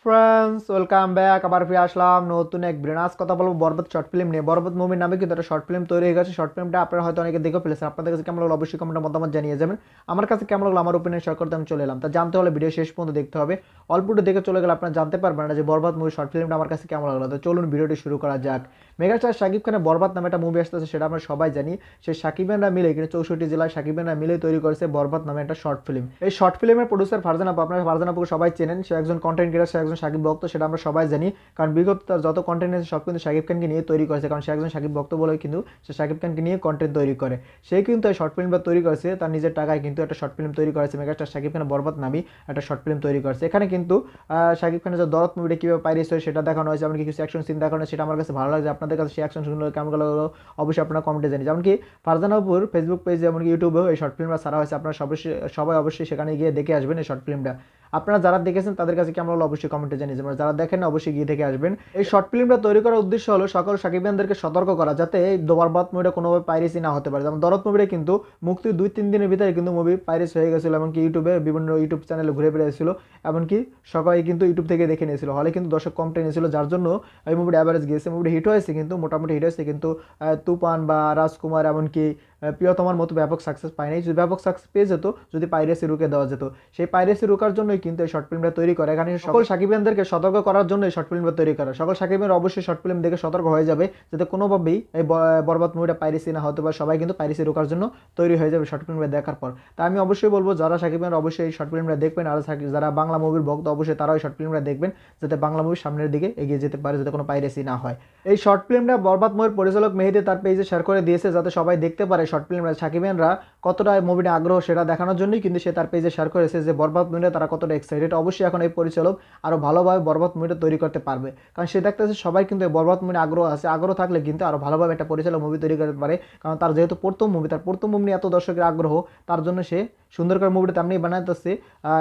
Friends welcome back. আবার ফিরে আসলাম নতুন এক ভিডিও। আজ কথা বলবো বরবাদ শর্ট ফিল্ম নিয়ে। বরবাদ মুভির নামে কিন্তু একটা শর্ট ফিল্ম তৈরি হয়ে গেছে। শর্ট ফিল্মটা আপনারা হয়তো অনেকে দেখে ফেলেছেন। আপনাদের কাছে কেমন লাগলো অবশ্যই কমেন্টে মতামত জানিয়ে যাবেন। আমার কাছে কেমন লাগলো আমার ওপিনিয়ন শেয়ার করতে আমি চলে এলাম। তা জানতে হলে ভিডিও শেষ পর্যন্ত দেখতে হবে। অল্পটু দেখে চলে গেলে আপনারা জানতে পারবেন না যে বরবাদ মুভি শর্ট ফিল্মটা আমার কাছে কেমন লাগলো। তো চলুন ভিডিওটি শুরু করা যাক। মেগাস্টার শাকিব খানের বরবাদ নামে একটা মুভি আসতেছে, সেটা আমরা সবাই জানি। সেই শাকিবেনরা মিলে কিন্তু 64 জেলায় শাকিবেনরা মিলে তৈরি করেছে বরবাদ নামে একটা শর্ট ফিল্ম। এই শর্ট ফিল্মের প্রডিউসার ফারজান আপু। আপনারা ফারজান আপুকে সবাই চেনেন, সে একজন কন্টেন্ট ক্রিয়েটর, সে একজন শাকিব ভক্ত, সেটা আমরা সবাই জানি। কারণ বিগত তার যত কন্টেন্ট আছে সব কিন্তু শাকিব খানকে নিয়ে তৈরি করেছে, কারণ সে একজন শাকিব ভক্ত বলে কিন্তু সে শাকিব খানকে নিয়ে কন্টেন্ট তৈরি করে। সে কিন্তু এই শর্ট ফিল্মটা তৈরি করেছে তার নিজের টাকায়, কিন্তু একটা শর্ট ফিল্ম তৈরি করেছে। মেগাস্টার শাকিব খানের বরবাদ নামে একটা শর্ট ফিল্ম তৈরি করেছে। এখানে কিন্তু শাকিব খানের যে দরদ মুভিটা কীভাবে পাইরেস হয় সেটা দেখানো হয়েছে, এমনকি কিছু অ্যাকশন সিন দেখানো হয়েছে। সেটা আমার কাছে ভালো লাগছে। আপনাদের কাছে সেই অ্যাকশন সিনগুলো কেমন লাগলো অবশ্যই আপনারা কমেন্টে জানিয়ে। যেমনকি ফারজান আপুর ফেসবুক পেজ এমনকি ইউটিউবেও এই শর্ট ফিল্মটা ছাড়া হয়েছে। আপনারা সবাই অবশ্যই সেখানে গিয়ে দেখে আসবেন এই শর্ট ফিল্মটা। আপনারা যারা দেখেছেন তাদের কাছে কেমন হলো অবশ্যই কমেন্টে জানিয়ে যাবেন। যারা দেখেন অবশ্যই গিয়ে দেখে আসবেন। এই শর্ট ফিল্মটা তৈরি করার উদ্দেশ্য হলো সকল সাকিবিয়ানদেরকে সতর্ক করা, যাতে এই বরবাদ মুভিটা কোনোভাবে পাইরেসি না হতে পারে। যেমন দরদ মুভিটা কিন্তু মুক্তির 2-3 দিনের ভিতরে কিন্তু মুভি পাইরেস হয়ে গেছিলো, এমনকি ইউটিউবে বিভিন্ন ইউটিউব চ্যানেলে ঘুরে বেরিয়েছিল, এমনকি সবাই কিন্তু ইউটিউব থেকে দেখে নিয়েছিল। হলে কিন্তু দর্শক কম টেনেছিল, যার জন্য এই মুভিটা অ্যাভারেজ গিয়েছে। মুভিটা হিট হয়েছে, কিন্তু মোটামুটি হিট হয়েছে, কিন্তু তুফান বা রাজকুমার এমনকি প্রিয়তমার মতো ব্যাপক সাকসেস পায় নাই। যদি ব্যাপক সাকসেস পেয়ে যেত, যদি পাইরেসি রুকে দেওয়া যেত। সেই পাইরেসি রোকার জন্যই কিন্তু এই শর্ট ফিল্মটা তৈরি করে। এখানে সকল সাকিবিয়ানদেরকে সতর্ক করার জন্য এই শর্ট ফিল্মটা তৈরি করা। সকল সাকিবিয়ান অবশ্যই শর্ট ফিল্ম দেখে সতর্ক হয়ে যাবে, যাতে কোনোভাবেই এই বরবাদ মুভিটা পাইরেসি না হতে পারে। সবাই কিন্তু পাইরেসি রোকার জন্য তৈরি হয়ে যাবে শর্ট ফিল্মটা দেখার পর। তাই আমি অবশ্যই বলবো যারা সাকিবিয়ান অবশ্যই এই শর্ট ফিল্মটা দেখবেন, আর যারা বাংলা মুভির ভক্ত অবশ্যই তারাও এই শর্ট ফিল্মটা দেখবেন, যাতে বাংলা মুভি সামনের দিকে এগিয়ে যেতে পারে, যাতে কোনো পাইরেসি না হয়। এই শর্ট ফিল্মটা বরবাদ মুভির পরিচালক মেহেদী তার পেজে শেয়ার করে দিয়েছে, যাতে সবাই দেখতে পারে শর্ট ফিল্মটা সাকিবিয়ানরা কতটা মুভিটা আগ্রহ সেটা দেখানোর জন্যই কিন্তু সে তার পেজে শেয়ার করেছে যে বরবাদ মুভিটা তারা কতটা এক্সাইটেড। অবশ্যই এখন এই পরিচালক আরও ভালোভাবে বরবাদ মুভিটা তৈরি করতে পারবে, কারণ সে দেখতেছে সবাই কিন্তু এই বরবাদ মুভির আগ্রহ আছে। আগ্রহ থাকলে কিন্তু আরও ভালোভাবে একটা পরিচালক মুভি তৈরি করতে পারে, কারণ তার যেহেতু প্রথম মুভি, তার প্রথম মুভি নিয়ে এত দর্শকের আগ্রহ, তার জন্য সে সুন্দর করে মুভিটা তেমনি বানাতেছে।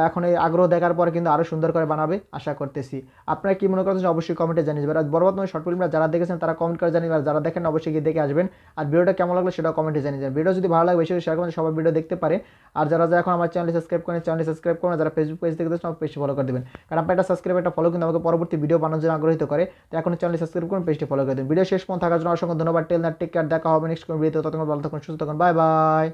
এখন এই আগ্রহ দেখার পরে কিন্তু আরও সুন্দর করে বানাবে আশা করতেছি। আপনারা কি মনে করছেন অবশ্যই কমেন্টে জানিয়ে যাবেন। আর বরবাদ মুভি শর্ট ফিল্মটা যারা দেখেছেন তারা কমেন্ট করে জানিয়ে, আর যারা দেখেন অবশ্যই গিয়ে দেখে আসবেন। আর ভিডিওটা কেমন লাগলো সেটাও কমেন্টে জানিয়ে যাবেন। ভিডিও যদি ভালো লাগে বেশি শেয়ার করবেন, সবাই ভিডিও দেখতে পারে। আর যারা এখন আমার চ্যানেল সাবস্ক্রাইব করেন, চ্যানেল সাবস্ক্রাইব করুন। যারা ফেসবুক পেজ থেকে দেখছেন পেজটি ফলো করে দেবেন, কারণ আপনার একটা সাবস্ক্রাইব একটা ফলো কিন্তু আমাকে পরবর্তী ভিডিও বানানোর জন্য আগ্রহিত করে। তো এখন চ্যানেল সাবস্ক্রাইব করুন, পেজটি ফলো করে দেবেন। ভিডিও শেষ পর্যন্ত থাকার জন্য অসংখ্য ধন্যবাদ। টেল না টেক কেয়ার, দেখা হবে নেক্সট কোনো ভিডিওতে। ততক্ষণ ভালো থাকুন, সুস্থ থাকুন, বাই বাই।